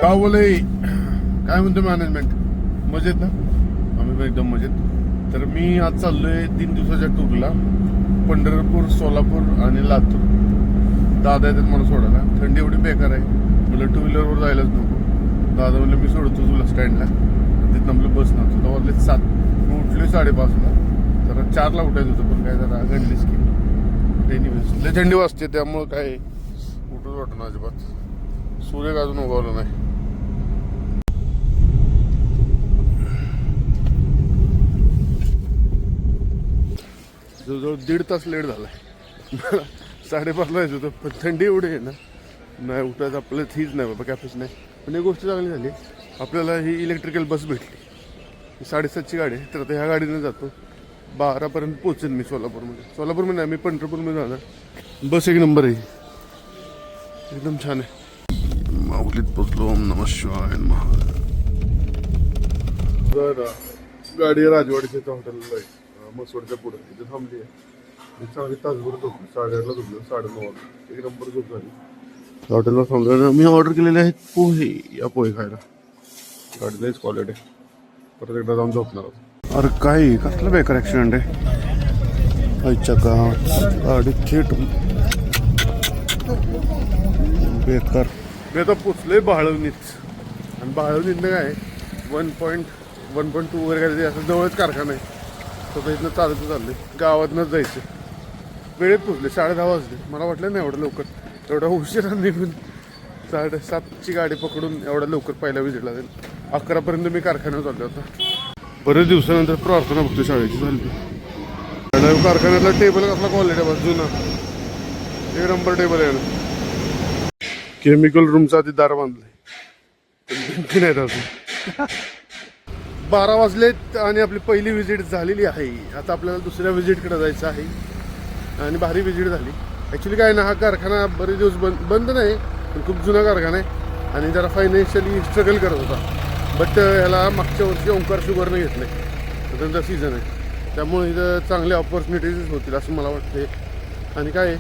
का बोले काय म्हणतो मॅनेजमेंट मजेत ना. आम्ही पण एकदम मजेत. तर मी आज चाललोय 3 दिवसाच्या टूरला. पंढरपूर, सोलापूर आणि लातूर. दादा येतात मला सोडायला. थंडी एवढी बेकार आहे, म्हणलं 2 व्हीलरवर जायलाच नको. दादा म्हणलं मी सोडतो तुला स्टँडला. तिथं आपलं बस नव्हतं. तेव्हा वाजले 7. मी उठलोय 5:30ला. जरा 4ला उठायचं होतं, पण काय जरा गणलीच की लय थंडी वाजते, त्यामुळं काय उठूच वाटणं अजिबात. सूर्य अजून उगवला नाही. जवळजवळ 1.5 तास लेट झालाय. 5:30ला यायचं होतं, पण थंडी एवढी आहे ना, नाही उठायचं आपल्याला थीच नाही बाबा, कॅपॅसिटी नाही. पण एक गोष्ट चांगली झाली, आपल्याला ही इलेक्ट्रिकल बस भेटली. 7:30ची गाडी आहे. तर आता ह्या गाडीने जातो. 12पर्यंत पोहोचेन मी सोलापूरमध्ये. सोलापूरमध्ये नाही, मी पंढरपूरमध्ये जाणार. बस एक नंबर आहे, एकदम छान आहे. माऊलीत पोचलो. ओम नमः शिवाय. गाडी राजवाडीच्या हॉटेलला आहे, मसवडच्या पुढे. तिथे थांबली आहे. चांगली तासभर झोपली. 8:30ला झोपलो. 9:30 वाजता एक नंबर झोप झाली. हॉटेलला थांबलं. मी ऑर्डर केलेले आहेत पोहे. या पोहे खायला. गाडीलाच क्वालिटी आहे. परत एकदा जाऊन झोपणार आहोत. अरे काय कसलं बेकार ॲक्सिडेंट आहे. आईच्या गाडी थेट बेकार. मी आता पोचलोय बाळवणीत. आणि बाळवणीतनं काय 1.2 वगैरे काय असं जवळच कारखाना आहे. तर इथनं चालत चाललंय. गावातनंच जायचं. वेळेत पोचले. 10:30 वाजले. मला वाटलं नाही एवढं लवकर, एवढा उशिरा निघून 7:30ची गाडी पकडून एवढा लवकर पहिला विजिटला जाईल. 11पर्यंत मी कारखान्यावर चाललो होता. बरेच दिवसानंतर प्रार्थना बघतो शाळेची झाली. कारखान्यातला टेबल कसला क्वालिटी आहे, जुना एक नंबर टेबल आहे ना. केमिकल रूमचा आधी दार बांधलाय नाही अजून. 12 वाजलेत आणि आपली पहिली व्हिजिट झालेली आहे. आता आपल्याला दुसऱ्या व्हिजिटकडे जायचं आहे. आणि भारी व्हिजिट झाली. ॲक्च्युली काय ना, हा कारखाना बरेच दिवस बंद नाही, पण खूप जुना कारखाना आहे. आणि जरा फायनान्शियली स्ट्रगल करत होता. बट ह्याला मागच्या वर्षी ओंकार शुगरनं घेतलं आहे. त्यांचा सीझन आहे, त्यामुळे इथं चांगल्या ऑपॉर्च्युनिटीज होतील असं मला वाटते. आणि काय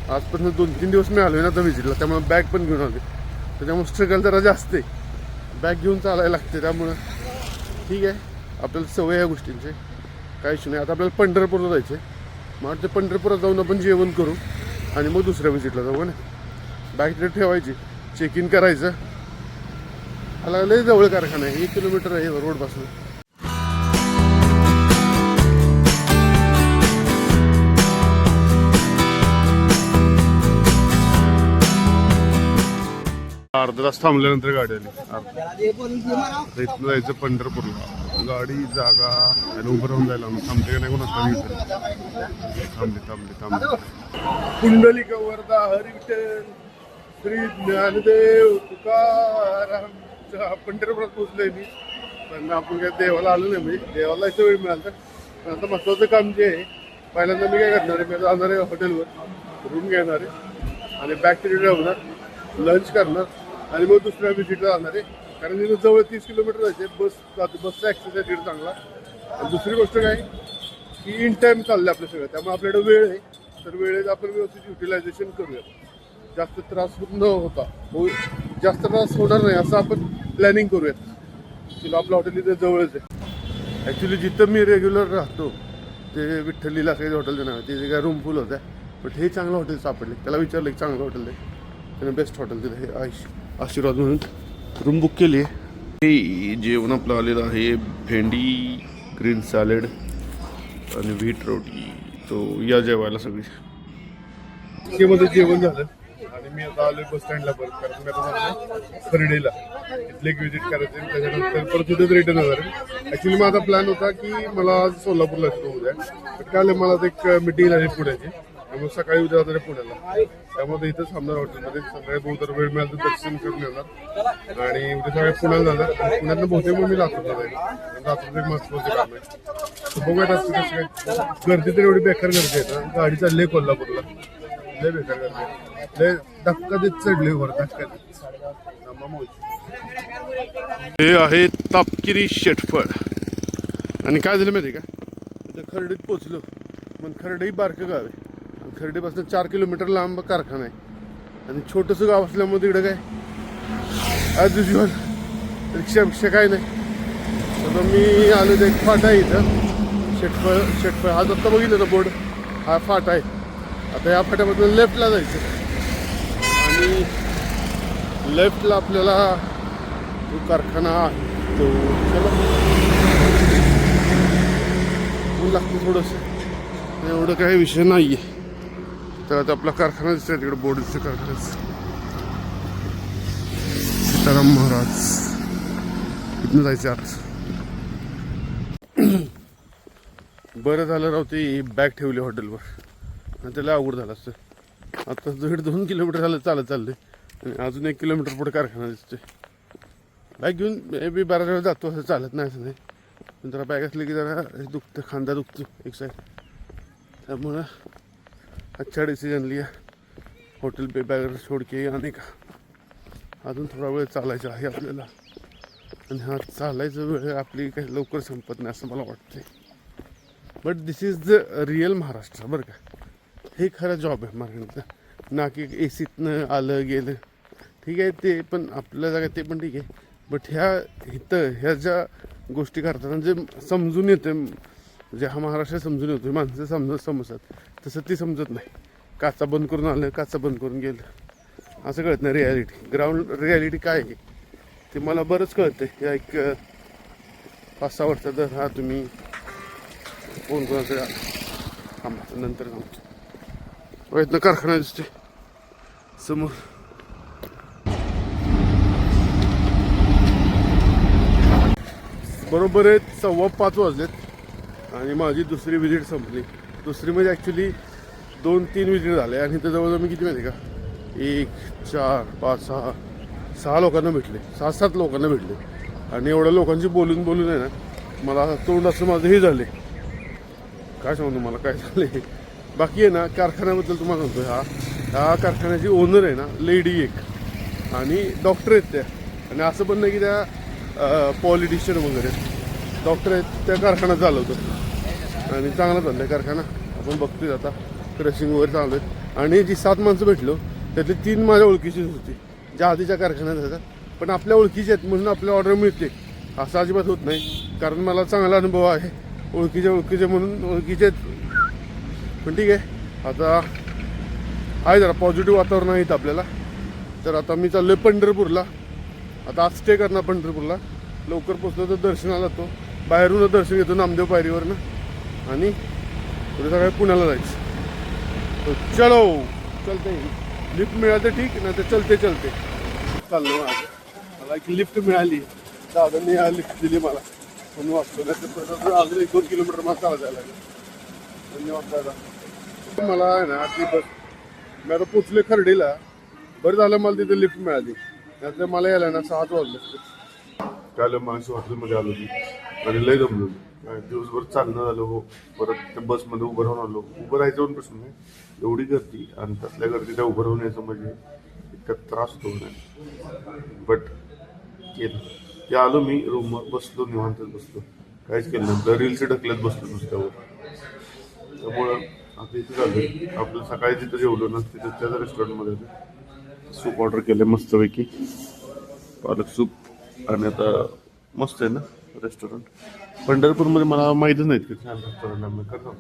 आजपासून 2-3 दिवस मी आलो आहे ना आता व्हिजिटला, त्यामुळे बॅग पण घेऊन आले. त्याच्यामुळे स्ट्रगल जरा जास्त आहे. बॅग घेऊन चालायला लागते, त्यामुळं ठीक आहे. आपल्याला सवय या गोष्टींची, काही इश्यू नाही. आता आपल्याला पंढरपूरला जायचं आहे. मला वाटतं पंढरपुरात जाऊन आपण जेवण करू आणि मग दुसऱ्या व्हिजिटला जाऊ ना. बॅग तिथे ठेवायची, चेक इन करायचं. आला लय जवळ कारखाना आहे, 1 किलोमीटर आहे रोडपासून. अर्धा तास थांबल्यानंतर गाडी आली. इथनं जायचं पंढरपूरला. गाडी जागा उभं राहून जायला थांबते का नाही कोण असं. थांबली. पुंडलिक वरदा हरी विठ्ठल श्री ज्ञानदेव तुकाराम. पंढरपुरात पोहोचलोय मी, पण आपण काय देवाला आलो नाही. म्हणजे देवाला इथं वेळ मिळाला. पण आता महत्वाचं काम जे आहे, पहिल्यांदा मी काय करणार आहे, मी जाणार आहे हॉटेलवर, रूम घेणार आहे आणि बॅग तिथे ठेवणार, लंच करणार आणि मग दुसऱ्या व्हिजिटला जाणार आहे. कारण तिथं जवळ 30 किलोमीटर जायचे. बस जाते, बसचा ॲक्सेस आहे तिथे चांगला. आणि दुसरी गोष्ट काय की इन टाईम चाललं आपलं सगळं, त्यामुळे आपल्याकडे वेळ आहे. तर वेळेत आपण व्यवस्थित युटिलायझेशन करूया. जास्त त्रास न होता, जास्त त्रास होणार नाही असं आपण प्लॅनिंग करूयात. तिला आपलं हॉटेल इथे जवळच आहे. ॲक्च्युली जिथं मी रेग्युलर राहतो ते विठ्ठलीला काही हॉटेल नाही, तिथे काय रूम फुल होत्या. बट हे चांगलं हॉटेल सापडले. त्याला विचारलं एक चांगलं हॉटेल आहे, त्याने बेस्ट हॉटेल तिथे हे आशीर्वाद म्हणून रूम बुक केली आहे. जेवण आपलं आलेलं आहे. भेंडी, ग्रीन सॅलड आणि व्हीट रोटी. तो या जेवायला सगळी मध्ये जेवण झालं. आणि मी आता आलोय बस स्टँडला परत, कारण मी आता जाणार खर्डीला. इथले एक व्हिजिट करायचं, त्याच्यानंतर परत तिथेच रिटर्न होणार. ॲक्च्युली माझा प्लॅन होता की मला आज सोलापूरला येतो उद्या, पण काय मला एक मिटिंग आहे पुण्याची, त्यामुळे सकाळी उद्या जाणार पुण्याला. त्यामुळे इथंच थांबणार हॉटेलमध्ये. सकाळी बहुतर वेळ मिळाला तर दर्शन करून येणार आणि उद्या सकाळी पुण्याला जाणार. पुण्यातनं बहुतेक मग मी लातूरला जाईल. लातूरचं एक महत्त्वाचं काम आहे. बघूयात असं कसं काय. गर्दी तर एवढी बेकार गर्दी आहे ना, गाडी चालली आहे कोल्हापूरला. लय बेकार गर्दी, लय धक्का देत चढले वर, धक्का देत. हे आहे तापकिरी शेटफळ. आणि काय झालं माहिती आहे का, खर्डीत पोचलो. पण खर्डी बारकं गाव आहे. खर्डीपासून 4 किलोमीटर लांब कारखाना आहे. आणि छोटंसं गाव असल्यामुळे तिकडे काय ॲज युजल रिक्षा काय नाही. आता मी आलो तर एक फाटा आहे इथं शेटफळ हा आत्ता बघितलं ना बोर्ड, हा फाटा आहे. आता या फाट्यामधून लेफ्टला जायचं आणि लेफ्टला आपल्याला तो कारखाना आहे तो चला ऊन लागतं थोडंसं, एवढं काही विषय नाही आहे. तर आता आपला कारखाना दिसतोय तिकडे बोर्ड दिसतं कारखान्याचं, सीताराम महाराज. इथनं जायचं आत. बरं झालं राव ती बॅग ठेवली हॉटेलवर, आणि त्याला अवघड झालं असतं. आता 1.5-2 किलोमीटर झालं चाललंय आणि अजून 1 किलोमीटर पुढे कारखाना दिसतोय. बॅग घेऊन मी बऱ्याच वेळा जातो, असं चालत नाही असं नाही, पण जरा बॅग असली की जरा दुखतं, खांदा दुखतो एक साईड. त्यामुळं अच्छा डिसिजन लिया, हॉटेल पे बॅग छोड़ के आने का. अजून थोडा वेळ चालायचं आहे आपल्याला, आणि हा चालायचं वेळ आपली काही लवकर संपत नाही असं मला वाटतंय. But this is the real Maharashtra बरं का. हे खरं जॉब आहे महाराष्ट्राचा, ना की ए सीतनं आलं गेलं. ठीक आहे ते पण आपल्या जागा ते पण ठीक आहे, बट ह्या ज्या गोष्टी करताना जे समजून येते, जे हा महाराष्ट्र समजून येतो, माणसं समजतात, तसं ती समजत नाही. काचा बंद करून आलं, काचा बंद करून गेलं, असं कळत नाही रिॲलिटी. ग्राउंड रिॲलिटी काय आहे ते मला बरंच कळतं. या एक 5-6 वर्षात हा तुम्ही कोणाचं थांबा नंतर सांगतो. इथनं कारखाना दिसते समोर. बरोबर आहे 5:15 वाजलेत आणि माझी दुसरी विजिट संपली. दुसरी म्हणजे ॲक्च्युली 2-3 विजिट झाले आणि इथं जवळजवळ मी किती माहिती का 1, 4, 5, 6 लोकांना भेटले, 6-7 लोकांना भेटले. आणि एवढ्या लोकांशी बोलून आहे ना मला तोंड असं माझं हे झाले, काय सांगतो मला काय झाले. बाकी आहे ना कारखान्याबद्दल तुम्हाला सांगतो, ह्या कारखान्याची ओनर आहे ना लेडी एक, आणि डॉक्टर आहेत त्या. आणि असं पण नाही की त्या पॉलिटिशियन वगैरे, डॉक्टर आहेत, त्या कारखाना चालवतो आणि चांगला चाललाय कारखाना. आपण बघतोय आता क्रशिंग वगैरे चालू आहेत. आणि जी 7 माणसं भेटलो त्यातली 3 माझ्या ओळखीचीच होती, ज्या आधीच्या कारखान्यात होत्या. पण आपल्या ओळखीचे आहेत म्हणून आपल्या ऑर्डर मिळते असं अजिबात होत नाही, कारण मला चांगला अनुभव आहे. ओळखीचे म्हणून ओळखीचे आहेत. पण ठीक आहे, आता आहे जरा पॉझिटिव्ह वातावरण आहे इथं आपल्याला. तर आता मी चाललो आहे पंढरपूरला. आता आज स्टे करणार पंढरपूरला. लवकर पोचलो तर दर्शनाला जातो, बाहेरूनच दर्शन घेतो नामदेव पायरीवरनं, आणि पुढे सकाळी पुण्याला जायचं. तो चलो चलते, लिफ्ट मिळालं तर ठीक, नाही तर चलते चाललो. मला एक लिफ्ट मिळाली, दादांनी लिफ्ट दिली मला म्हणून वाचतो. नाही तर अजून 1-2 किलोमीटर मला चालत जायला लागेल. धन्यवाद दादा. मला आहे ना ती बस, मी आता पोचले खर्डीला. बरं झालं मला तिथे लिफ्ट मिळाली, त्यातलं मला यायला ना 7 वाजले. काल माणसं हॉटेलमध्ये आलो होती आणि लय जमलो. दिवसभर चालणं झालं हो, परत त्या बसमध्ये उभं राहून आलो. उभं राहायचं पण प्रश्न नाही, एवढी गर्दी, आणि तसल्या गर्दीला उभं राहून यायचं म्हणजे इतका त्रास होतो नाही. बट केलं ते, आलो मी रूमवर बसलो, निवांतच बसलो, काहीच केलं नाही. रील्स ढकलत बसलो नुसत्यावर. त्यामुळं आता इथं झालं आपलं. सकाळी तिथं जेवलो ना, तिथं त्याच रेस्टॉरंटमध्ये सूप ऑर्डर केलं मस्तपैकी, पालक सूप. आणि आता मस्त आहे ना रेस्टॉरंट. पंढरपूरमध्ये मला माहीतच नाहीत की छान रेस्टॉरंट आम्ही करतो.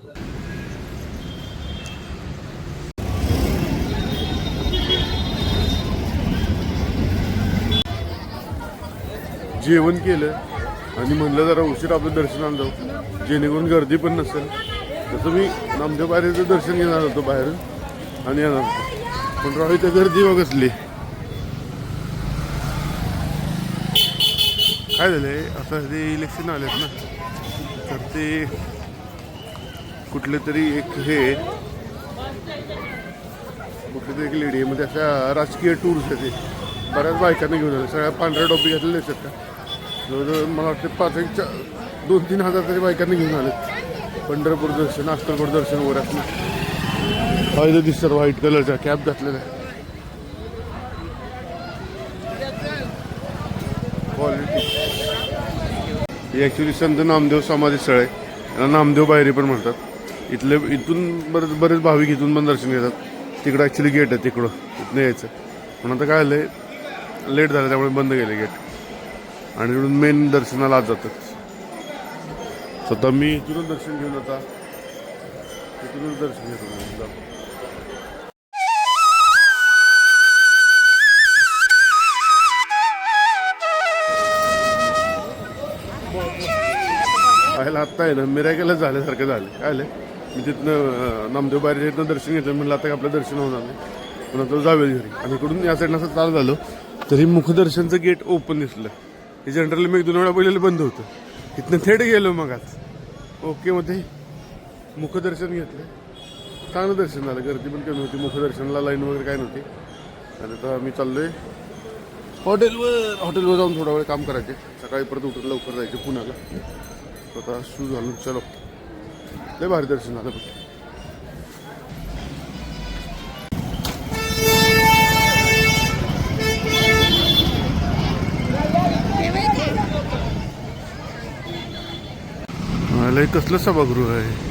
जेवण केलं आणि म्हणलं जरा उशीर आपलं दर्शनाला जाऊ, जेणेकरून गर्दी पण नसेल. तसं मी नामदेव पायरीचं दर्शन घेणार होतो बाहेरून आणि येणार होतो, पण राहू इथं गर्दी बघसली. काय झालंय आता ते इलेक्शन आलेत ना, तर ते कुठले तरी एक एक लेडी आहे, म्हणजे अशा राजकीय टूर्स आहेत. ते बऱ्याच बायकांना घेऊन आले, सगळ्या पांढऱ्या टोपी घातलेले असतात का. जवळजवळ मला वाटतं 2-3 हजार तरी बायकांना घेऊन आले. पंढरपूर दर्शन, अक्कलकोट दर्शन वगैरे असणार. फायदा दिसतात व्हाईट कलरचा कॅप घातलेला आहे. क्वालिटी. ही ॲक्च्युली संत नामदेव समाधी स्थळ आहे, याला नामदेव पायरी पण म्हणतात. इथून बरेच भाविक इथून पण दर्शन घेतात. तिकडं ॲक्च्युली गेट आहे, तिकडं इथनं यायचं. पण आता काय आलं आहे, लेट झालं त्यामुळे बंद केले गेट. आणि इकडून मेन दर्शनाला आज जातात. स्वतः मी इथूनच दर्शन घेऊन आता इथूनच दर्शन घेतो. पाहायला आत्ता आहे ना मिरायकेला झाल्यासारखं झालं. काय आलं मी तिथनं नामदेव बाहेर इथनं दर्शन घेतलं म्हणलं आता आपलं दर्शन होणार नाही पण आता जाऊया घरी. आणि इकडून या साईडनं असं चालू झालो तरी मुखदर्शनचं गेट ओपन दिसलं. हे जनरली मी 1-2 वेळा पहिलेलं बंद होतं. इथनं थेट गेलो मग आज ओके मध्ये मुखदर्शन घेतलं. चांगलं दर्शन झालं. गर्दी पण कमी होती. मुखदर्शनाला लाईन वगैरे काय नव्हती. आणि आता मी चाललोय हॉटेलवर जाऊन थोडा वेळ काम करायचे. सकाळी परत उठून लवकर जायचे पुण्याला. आता शूज घालून चलो. लय भारी दर्शन झालं. लय कसलं सभागृह आहे.